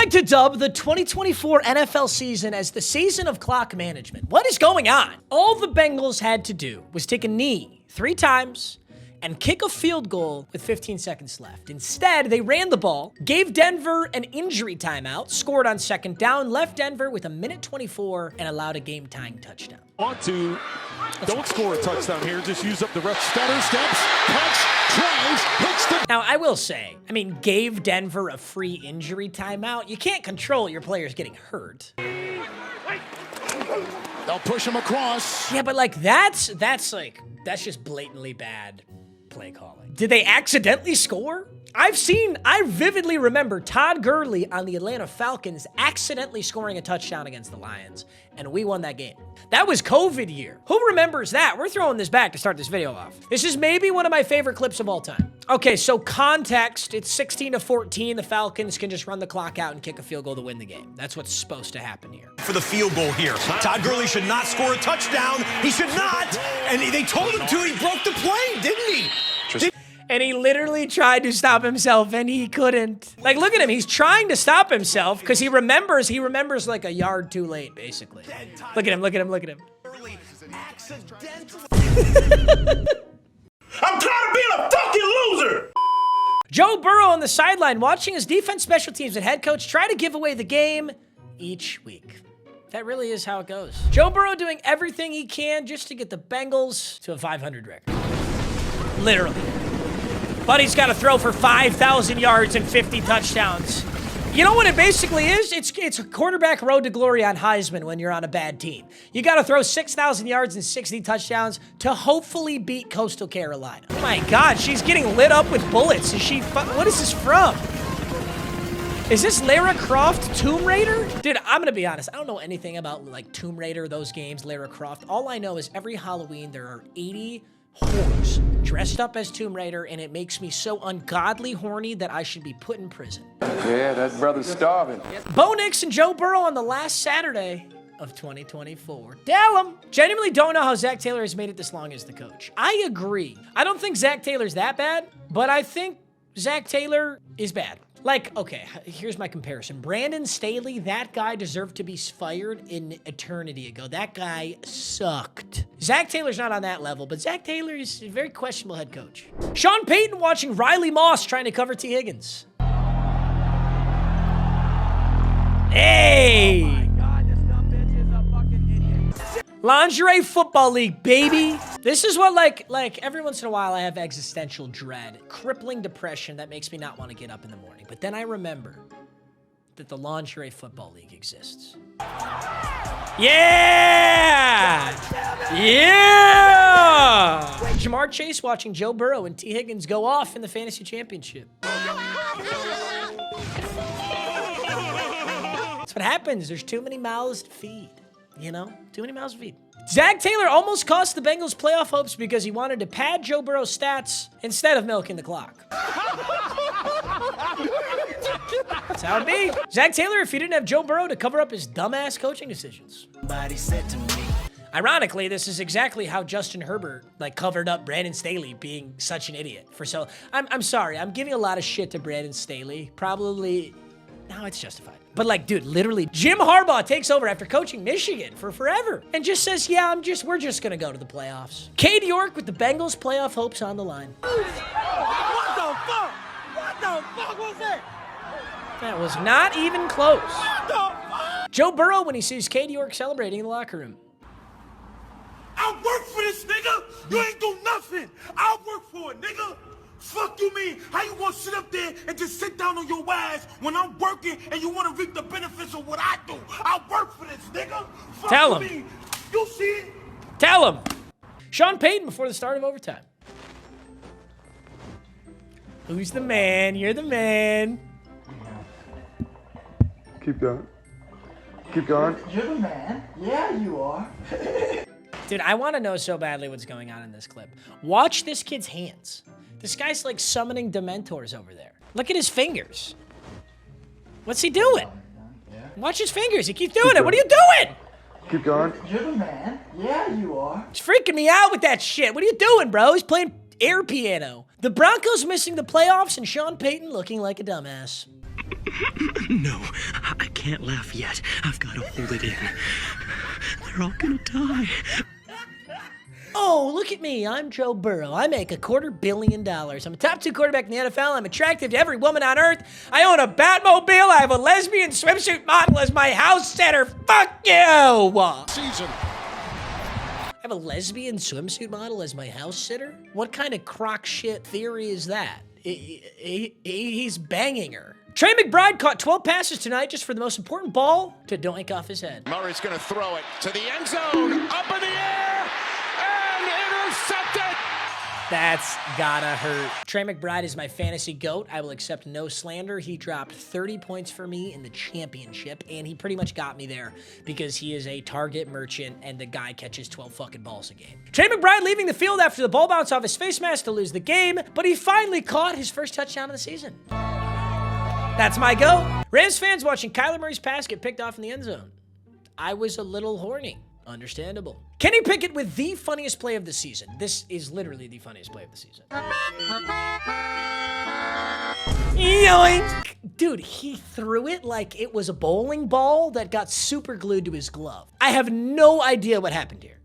like to dub the 2024 NFL season as the season of clock management. What is going on? All the Bengals had to do was take a knee 3 times and kick a field goal with 15 seconds left. Instead, they ran the ball, gave Denver an injury timeout, scored on 2nd down, left Denver with 1:24, and allowed a game-tying touchdown. Don't score a touchdown here, just use up the rest. Stutter steps, punch, tries, hits the... Now, I will say, gave Denver a free injury timeout. You can't control your players getting hurt. They'll push him across. Yeah, but that's just blatantly bad play calling. Did they accidentally score? I vividly remember Todd Gurley on the Atlanta Falcons accidentally scoring a touchdown against the Lions, and we won that game. That was COVID year. Who remembers that? We're throwing this back to start this video off. This is maybe one of my favorite clips of all time. Okay, so context, it's 16-14. The Falcons can just run the clock out and kick a field goal to win the game. That's what's supposed to happen here. For the field goal here. Todd Gurley should not score a touchdown. He should not. And they told him to. He broke the play, didn't he? And he literally tried to stop himself, and he couldn't. Like, look at him. He's trying to stop himself because he remembers like a yard too late, basically. Look at him, look at him, look at him. I'm tired of being a fucking loser. Joe Burrow on the sideline watching his defense, special teams, and head coach try to give away the game each week. That really is how it goes. Joe Burrow doing everything he can just to get the Bengals to a 500 record. Literally. But he's got to throw for 5,000 yards and 50 touchdowns. You know what it basically is? It's a quarterback road to glory on Heisman when you're on a bad team. You got to throw 6,000 yards and 60 touchdowns to hopefully beat Coastal Carolina. Oh my God, she's getting lit up with bullets. What is this from? Is this Lara Croft Tomb Raider? Dude, I'm gonna be honest. I don't know anything about like Tomb Raider, those games, Lara Croft. All I know is every Halloween there are 80 whores dressed up as Tomb Raider, and it makes me so ungodly horny that I should be put in prison. Yeah, that brother's starving. Bo Nix and Joe Burrow on the last Saturday of 2024. Tell him. Genuinely don't know how Zach Taylor has made it this long as the coach. I agree. I don't think Zach Taylor's that bad, but I think Zach Taylor is bad. Like, okay, here's my comparison. Brandon Staley, that guy deserved to be fired an eternity ago. That guy sucked. Zach Taylor's not on that level, but Zach Taylor is a very questionable head coach. Sean Payton watching Riley Moss trying to cover T. Higgins. Hey! Oh my God, this dumb bitch is a fucking idiot. Lingerie Football League, baby. This is what, like every once in a while I have existential dread, crippling depression that makes me not want to get up in the morning. But then I remember that the Lingerie Football League exists. Yeah! Yeah! Jamar Chase watching Joe Burrow and T. Higgins go off in the fantasy championship. That's what happens. There's too many mouths to feed. You know? Too many mouths to feed. Zach Taylor almost cost the Bengals playoff hopes because he wanted to pad Joe Burrow's stats instead of milking the clock. That's how it be. Zach Taylor, if he didn't have Joe Burrow to cover up his dumbass coaching decisions. Somebody said to me. Ironically, this is exactly how Justin Herbert covered up Brandon Staley being such an idiot. I'm sorry, I'm giving a lot of shit to Brandon Staley. Probably, no, it's justified. But dude, literally, Jim Harbaugh takes over after coaching Michigan for forever and just says, yeah, we're just gonna go to the playoffs. Cade York with the Bengals playoff hopes on the line. What the fuck? What the fuck was that? That was not even close. What the fuck? Joe Burrow when he sees Cade York celebrating in the locker room. I work for this nigga. You ain't do nothing. I work for it, nigga. Fuck you mean? How you want to sit up there and just sit down on your ass when I'm working and you want to reap the benefits of what I do? I work for this, nigga. Fuck Tell him. Me. You see it? Tell him. Sean Payton before the start of overtime. Who's the man? You're the man. Keep going. Keep going. You're the man. Yeah, you are. Dude, I want to know so badly what's going on in this clip. Watch this kid's hands. This guy's like summoning Dementors over there. Look at his fingers. What's he doing? Watch his fingers. He keeps doing it. What are you doing? Keep going. You're the man. Yeah, you are. He's freaking me out with that shit. What are you doing, bro? He's playing air piano. The Broncos missing the playoffs and Sean Payton looking like a dumbass. No, I can't laugh yet. I've got to hold it in. They're all gonna die. Oh, look at me. I'm Joe Burrow. I make $250 million. I'm a top 2 quarterback in the NFL. I'm attractive to every woman on earth. I own a Batmobile. I have a lesbian swimsuit model as my house sitter. Fuck you! Season. I have a lesbian swimsuit model as my house sitter? What kind of crock shit theory is that? He's banging her. Trey McBride caught 12 passes tonight just for the most important ball to doink off his head. Murray's going to throw it to the end zone. Up in the air. And intercepted. That's gotta hurt. Trey McBride is my fantasy GOAT. I will accept no slander. He dropped 30 points for me in the championship, and he pretty much got me there because he is a target merchant and the guy catches 12 fucking balls a game. Trey McBride leaving the field after the ball bounced off his face mask to lose the game, but he finally caught his first touchdown of the season. That's my GOAT. Rams fans watching Kyler Murray's pass get picked off in the end zone. I was a little horny. Understandable. Kenny Pickett with the funniest play of the season. This is literally the funniest play of the season. Yoink! Dude, he threw it like it was a bowling ball that got super glued to his glove. I have no idea what happened here.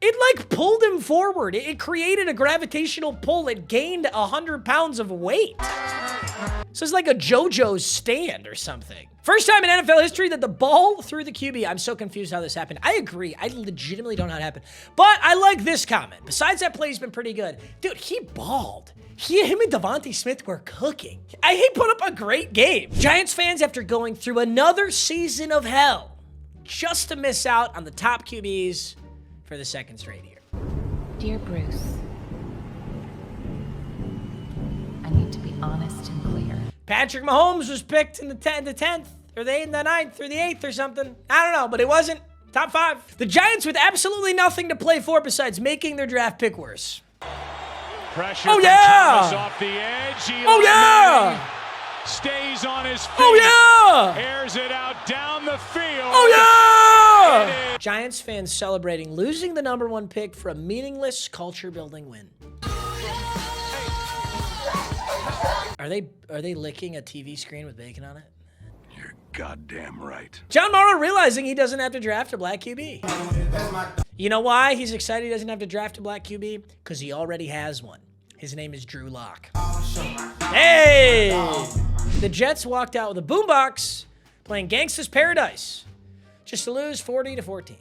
It like pulled him forward. It created a gravitational pull. It gained 100 pounds of weight. So it's like a JoJo's stand or something. First time in NFL history that the ball threw the QB. I'm so confused how this happened. I agree. I legitimately don't know how it happened. But I like this comment. Besides that play, he's been pretty good. Dude, he balled. Him and Devontae Smith were cooking. He put up a great game. Giants fans, after going through another season of hell, just to miss out on the top QBs for the second straight year. Dear Bruce, I need to be honest and clear. Patrick Mahomes was picked in the 10th, or the 9th, or the 8th or something. I don't know, but it wasn't. Top 5. The Giants with absolutely nothing to play for besides making their draft pick worse. Pressure Oh, from yeah! Thomas off the edge. Oh, yeah! Stays on his feet. Oh, yeah! Airs it out down the field. Oh, yeah! Giants fans celebrating losing the #1 pick for a meaningless culture-building win. Are they licking a TV screen with bacon on it? You're goddamn right. John Morrow realizing he doesn't have to draft a black QB. You know why he's excited he doesn't have to draft a black QB? Because he already has one. His name is Drew Lock. Hey! The Jets walked out with a boombox playing Gangsta's Paradise just to lose 40-14.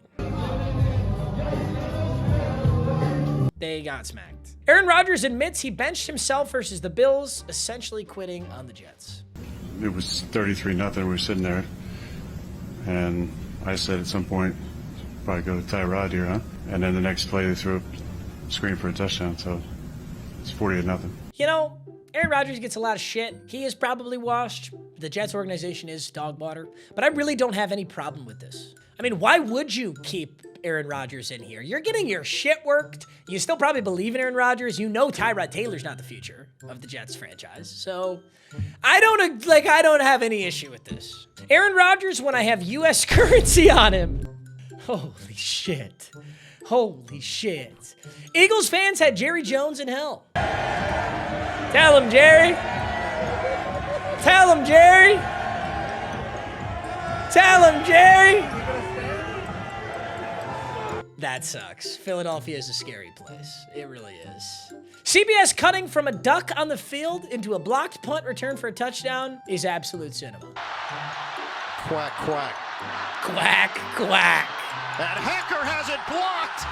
They got smacked. Aaron Rodgers admits he benched himself versus the Bills, essentially quitting on the Jets. It was 33-0. We were sitting there, and I said at some point, probably go Tyrod here, huh? And then the next play, they threw a screen for a touchdown, so it's 40-0. You know, Aaron Rodgers gets a lot of shit. He is probably washed. The Jets organization is dog water, but I really don't have any problem with this. I mean, why would you keep Aaron Rodgers in here? You're getting your shit worked. You still probably believe in Aaron Rodgers. You know Tyrod Taylor's not the future of the Jets franchise. So I don't have any issue with this. Aaron Rodgers when I have US currency on him. Holy shit. Holy shit. Eagles fans had Jerry Jones in hell. Tell him, Jerry. Tell him, Jerry. Tell him, Jerry. That sucks. Philadelphia is a scary place. It really is. CBS cutting from a duck on the field into a blocked punt return for a touchdown is absolute cinema. Quack, quack. Quack, quack. That hacker has it blocked.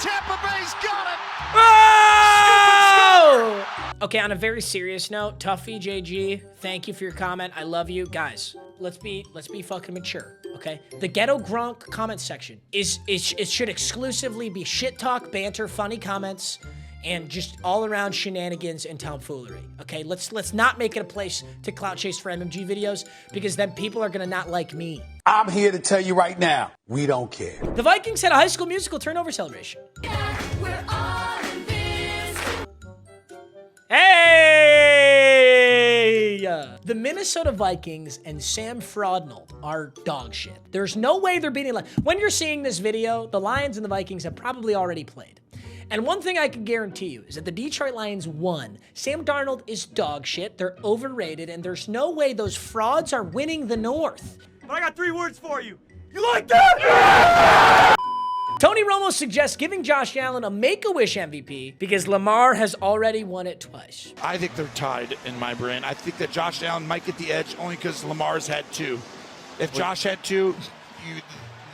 Tampa Bay's got it. Oh! Okay, on a very serious note, Tuffy JG, thank you for your comment. I love you. Guys, let's be fucking mature, okay? The Ghetto Grunk comment section it should exclusively be shit talk, banter, funny comments, and just all around shenanigans and tomfoolery, okay? Let's not make it a place to clout chase for MMG videos because then people are gonna not like me. I'm here to tell you right now, we don't care. The Vikings had a High School Musical turnover celebration. Hey! The Minnesota Vikings and Sam Frodnold are dog shit. There's no way they're beating. When you're seeing this video, the Lions and the Vikings have probably already played. And one thing I can guarantee you is that the Detroit Lions won. Sam Darnold is dog shit, they're overrated, and there's no way those frauds are winning the North. But I got 3 words for you. You like that? Tony Romo suggests giving Josh Allen a Make-A-Wish MVP because Lamar has already won it twice. I think they're tied in my brain. I think that Josh Allen might get the edge only because Lamar's had 2. If Josh had 2,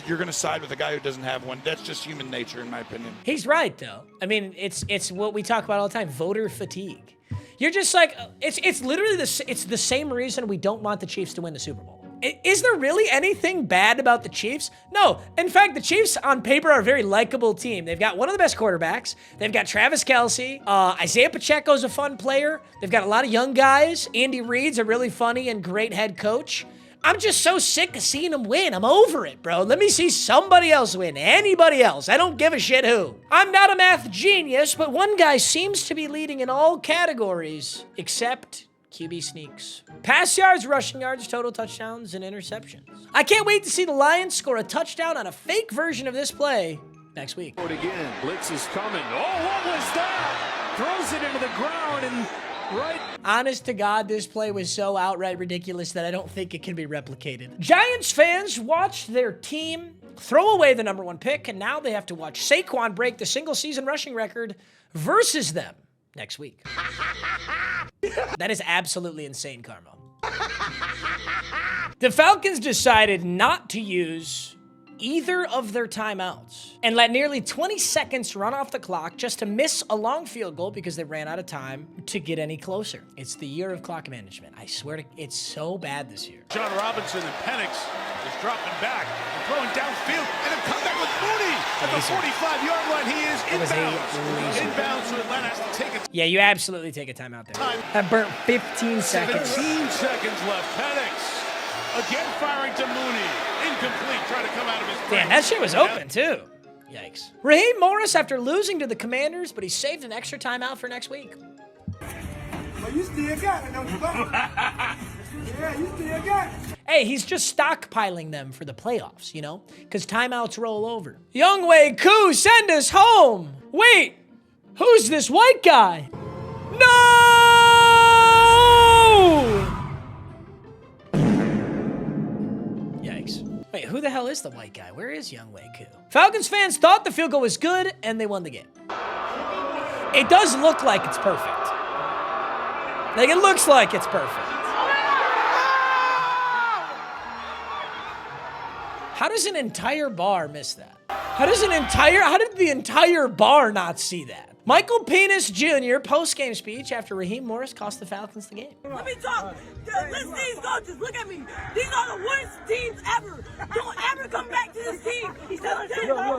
you're going to side with a guy who doesn't have one. That's just human nature, in my opinion. He's right, though. I mean, it's what we talk about all the time, voter fatigue. You're just like, it's literally it's the same reason we don't want the Chiefs to win the Super Bowl. Is there really anything bad about the Chiefs? No. In fact, the Chiefs on paper are a very likable team. They've got one of the best quarterbacks. They've got Travis Kelce. Isaiah Pacheco's a fun player. They've got a lot of young guys. Andy Reid's a really funny and great head coach. I'm just so sick of seeing them win. I'm over it, bro. Let me see somebody else win. Anybody else. I don't give a shit who. I'm not a math genius, but one guy seems to be leading in all categories except QB sneaks. Pass yards, rushing yards, total touchdowns, and interceptions. I can't wait to see the Lions score a touchdown on a fake version of this play next week. Again, blitz is coming. Oh, what was that? Throws it into the ground and right. Honest to God, this play was so outright ridiculous that I don't think it can be replicated. Giants fans watched their team throw away the #1 pick, and now they have to watch Saquon break the single-season rushing record versus them next week. That is absolutely insane, Carmo. The Falcons decided not to use either of their timeouts and let nearly 20 seconds run off the clock just to miss a long field goal because they ran out of time to get any closer. It's the year of clock management. I swear to, it's so bad this year. John Robinson and Penix is dropping back and throwing downfield and a comeback with Mooney at the 45-yard line. He is inbounds. Inbounds, so Atlanta has to take it. Yeah, you absolutely take a timeout there. That burnt 15 seconds. 17 seconds left. Penix again firing to Mooney. Incomplete, trying to come out of his brain. Damn, that shit was open too. Yikes. Raheem Morris after losing to the Commanders, but he saved an extra timeout for next week. Well, you still got it, don't you? Yeah, you still got it. Hey, he's just stockpiling them for the playoffs, you know? Because timeouts roll over. Younghoe Koo, send us home. Wait, who's this white guy? No! Yikes. Wait, who the hell is the white guy? Where is Younghoe Koo? Falcons fans thought the field goal was good, and they won the game. It does look like it's perfect. Like, it looks like it's perfect. How does an entire bar miss that? How did the entire bar not see that? Michael Penis Jr. post-game speech after Raheem Morris cost the Falcons the game. Let me talk. Listen to these coaches. Look at me. These are the worst teams ever. Don't ever come back to this team. No.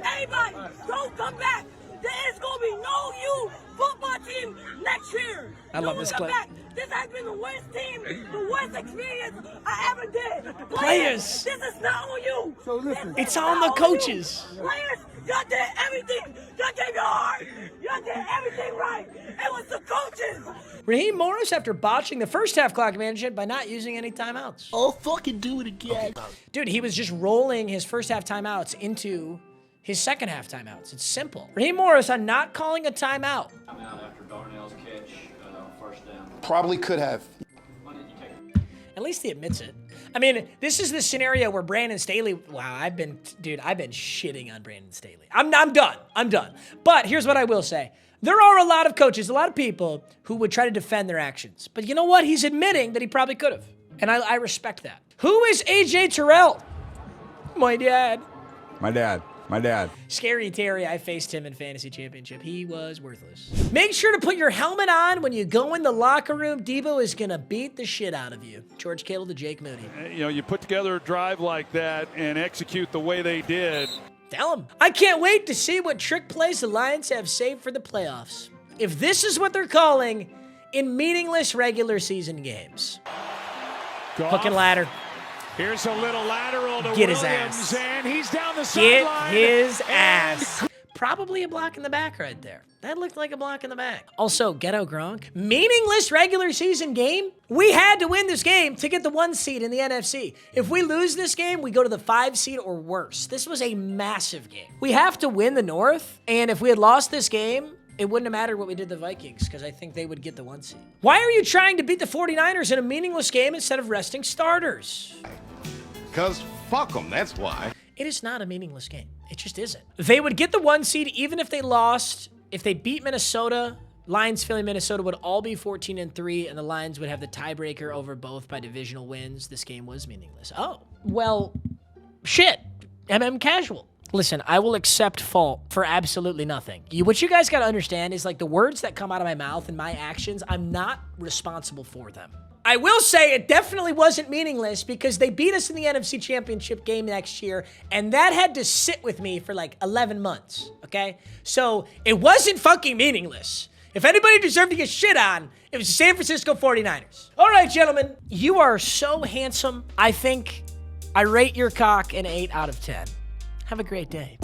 Anybody, don't come back. There's going to be no you football team next year. I love this clip. This has been the worst team, the worst experience I ever did. Players. This is not on you. So listen. It's on the coaches. Players, y'all did everything. Y'all gave your heart. Y'all did everything right. It was the coaches. Raheem Morris after botching the first half clock management by not using any timeouts. I'll fucking do it again. Dude, he was just rolling his first half timeouts into his second half timeouts. It's simple. Raheem Morris on not calling a timeout. Timeout after Darnell's catch, first down. Probably could have. At least he admits it. I mean, this is the scenario where Brandon Staley, wow, I've been shitting on Brandon Staley. I'm done. But here's what I will say. There are a lot of coaches, a lot of people who would try to defend their actions. But you know what? He's admitting that he probably could have. And I respect that. Who is AJ Terrell? My dad. My dad. Scary Terry, I faced him in Fantasy Championship. He was worthless. Make sure to put your helmet on when you go in the locker room. Debo is going to beat the shit out of you. George Kittle to Jake Moody. You know, you put together a drive like that and execute the way they did. Tell him. I can't wait to see what trick plays the Lions have saved for the playoffs. If this is what they're calling in meaningless regular season games. Hook and ladder. Here's a little lateral to Get his Williams, ass. and he's down the sideline. Get his ass. probably a block in the back right there. That looked like a block in the back. Also, Ghetto Gronk. Meaningless regular season game. We had to win this game to get the 1 seed in the NFC. If we lose this game, we go to the 5 seed or worse. This was a massive game. We have to win the North, and if we had lost this game, it wouldn't have mattered what we did to the Vikings, because I think they would get the 1 seed. Why are you trying to beat the 49ers in a meaningless game instead of resting starters? Because fuck them, that's why. It is not a meaningless game. It just isn't. They would get the 1 seed even if they lost. If they beat Minnesota, Lions, Philly, Minnesota would all be 14-3, and the Lions would have the tiebreaker over both by divisional wins. This game was meaningless. Oh, well, shit. Casual. Listen, I will accept fault for absolutely nothing. What you guys got to understand is, like, the words that come out of my mouth and my actions, I'm not responsible for them. I will say it definitely wasn't meaningless because they beat us in the NFC Championship game next year, and that had to sit with me for like 11 months, okay? So it wasn't fucking meaningless. If anybody deserved to get shit on, it was the San Francisco 49ers. All right, gentlemen, you are so handsome. I think I rate your cock an 8 out of 10. Have a great day.